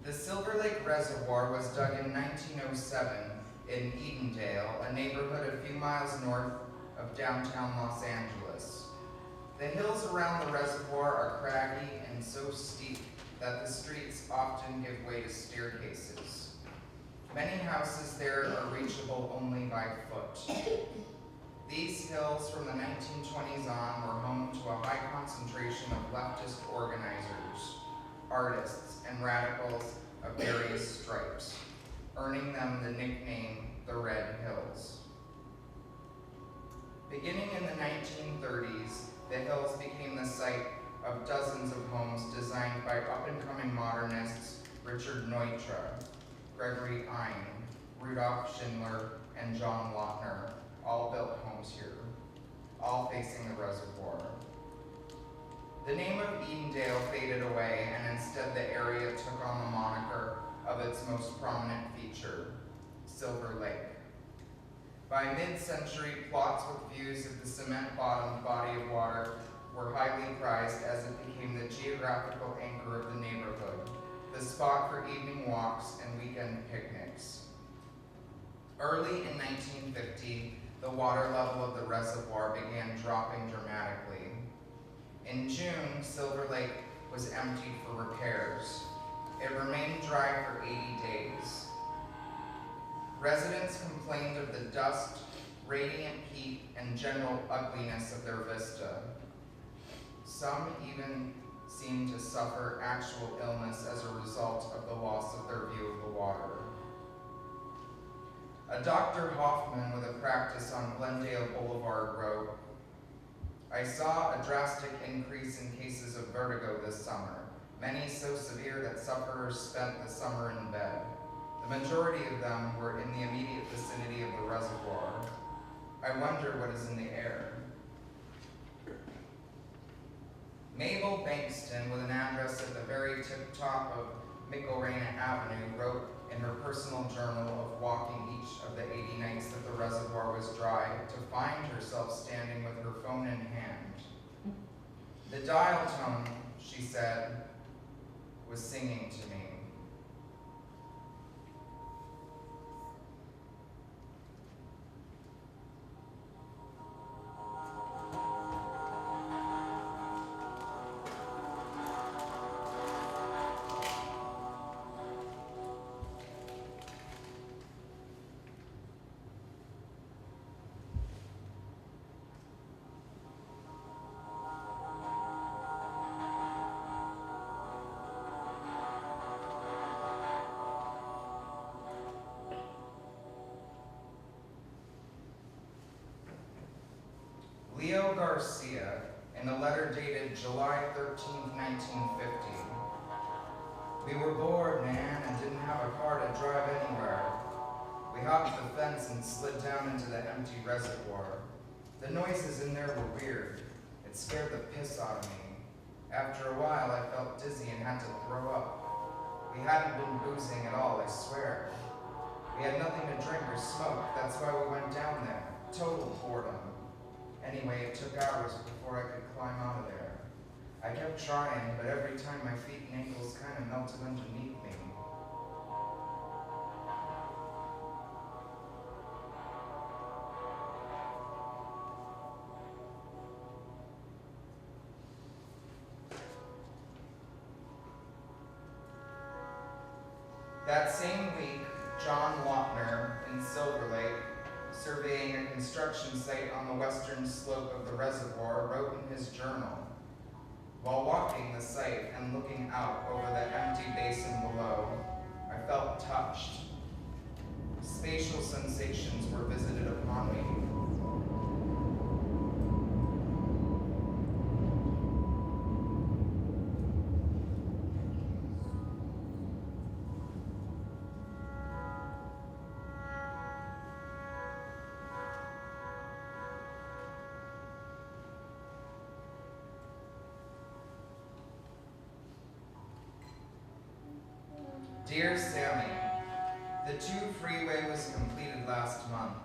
The Silver Lake Reservoir was dug in 1907 in Edendale, a neighborhood a few miles north of downtown Los Angeles. The hills around the reservoir are craggy and so steep that the streets often give way to staircases. Many houses there are reachable only by foot. These hills from the 1920s on were home to a high concentration of leftist organizers, artists, and radicals of various stripes, earning them the nickname the Red Hills. Beginning in the 1930s, the hills became the site of dozens of homes designed by up-and-coming modernists Richard Neutra, Gregory Ein, Rudolf Schindler, and John Lautner, all built homes here, all facing the reservoir. The name of Edendale faded away, and instead the area took on the moniker of its most prominent feature, Silver Lake. By mid-century, plots with views of the cement-bottomed body of water were highly prized as it became the geographical anchor of the neighborhood, the spot for evening walks and weekend picnics. Early in 1950, the water level of the reservoir began dropping dramatically. In June, Silver Lake was emptied for repairs. It remained dry for 80 days. Residents complained of the dust, radiant heat, and general ugliness of their vista. Some even seemed to suffer actual illness as a result of the loss of their view of the water. A Dr. Hoffman with a practice on Glendale Boulevard wrote, "I saw a drastic increase in cases of vertigo this summer, many so severe that sufferers spent the summer in bed. The majority of them were in the immediate vicinity of the reservoir. I wonder what is in the air." Mabel Bankston, with an address at the very tip top of Michelraina Avenue, wrote in her personal journal of walking each of the 80 nights that the reservoir was dry to find herself standing with her phone in hand. The dial tone, she said, was singing to me. Leo Garcia, in a letter dated July 13, 1950. "We were bored, man, and didn't have a car to drive anywhere. We hopped the fence and slid down into the empty reservoir. The noises in there were weird. It scared the piss out of me. After a while, I felt dizzy and had to throw up. We hadn't been boozing at all, I swear. We had nothing to drink or smoke, that's why we went down there. Total boredom. Anyway, it took hours before I could climb out of there. I kept trying, but every time my feet and ankles kind of melted underneath me. That same week, John Lautner in Silver Lake, surveying a construction site on the western slope of the reservoir, wrote in his journal, "While walking the site and looking out over the empty basin below, I felt touched. Spatial sensations were visited upon me. Dear Sammy, the 2 freeway was completed last month.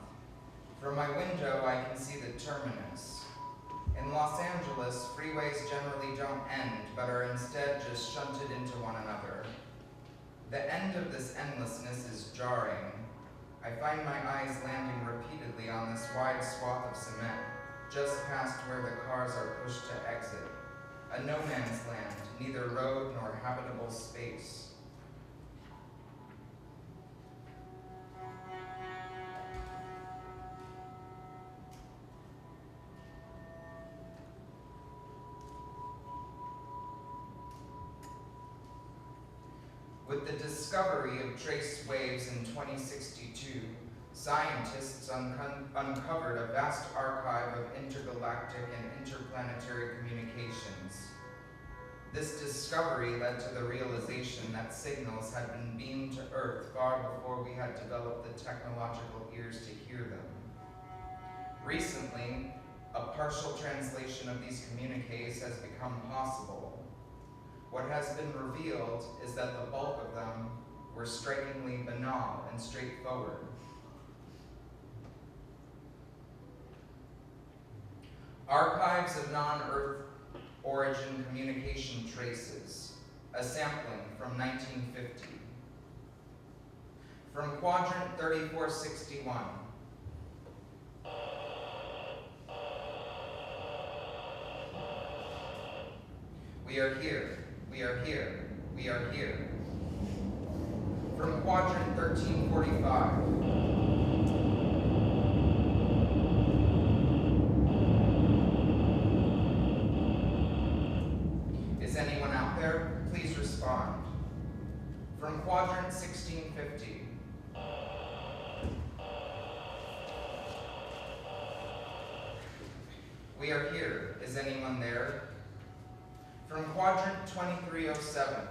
From my window, I can see the terminus. In Los Angeles, freeways generally don't end, but are instead just shunted into one another. The end of this endlessness is jarring. I find my eyes landing repeatedly on this wide swath of cement, just past where the cars are pushed to exit. A no man's land, neither road nor habitable space. With the discovery of trace waves in 2062, scientists uncovered a vast archive of intergalactic and interplanetary communications. This discovery led to the realization that signals had been beamed to Earth far before we had developed the technological ears to hear them. Recently, a partial translation of these communiques has become possible. What has been revealed is that the bulk of them were strikingly banal and straightforward. Archives of non-Earth origin communication traces, a sampling from 1950. From quadrant 3461. We are here, we are here, we are here. From quadrant 1345. Anyone out there, please respond. From quadrant 1650. We are here. Is anyone there? From quadrant 2307.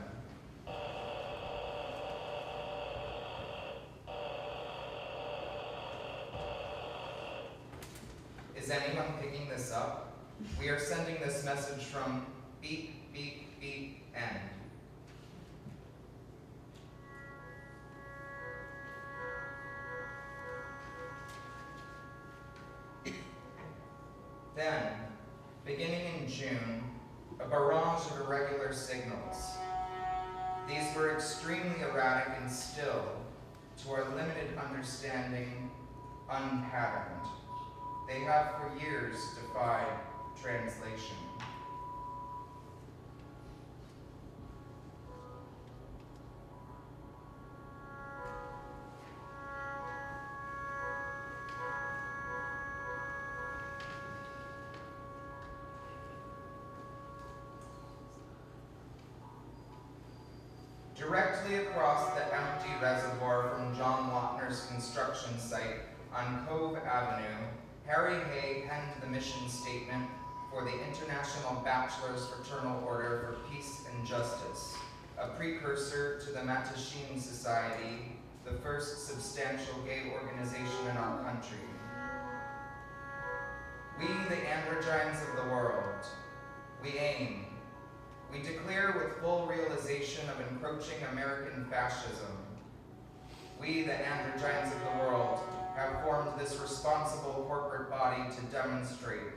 Is anyone picking this up? We are sending this message from beep, beep, beep, end. Then, beginning in June, a barrage of irregular signals. These were extremely erratic and still, to our limited understanding, unpatterned. They have for years defied translation. Directly across the empty reservoir from John Lautner's construction site on Cove Avenue, Harry Hay penned the mission statement for the International Bachelor's Fraternal Order for Peace and Justice, a precursor to the Mattachine Society, the first substantial gay organization in our country. We, the androgynes of the world, we aim. We declare with full realization of encroaching American fascism. We, the androgynes of the world, have formed this responsible corporate body to demonstrate.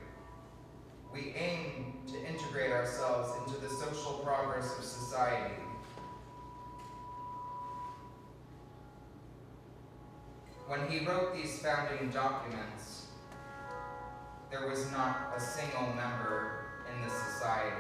We aim to integrate ourselves into the social progress of society. When he wrote these founding documents, there was not a single member in the society.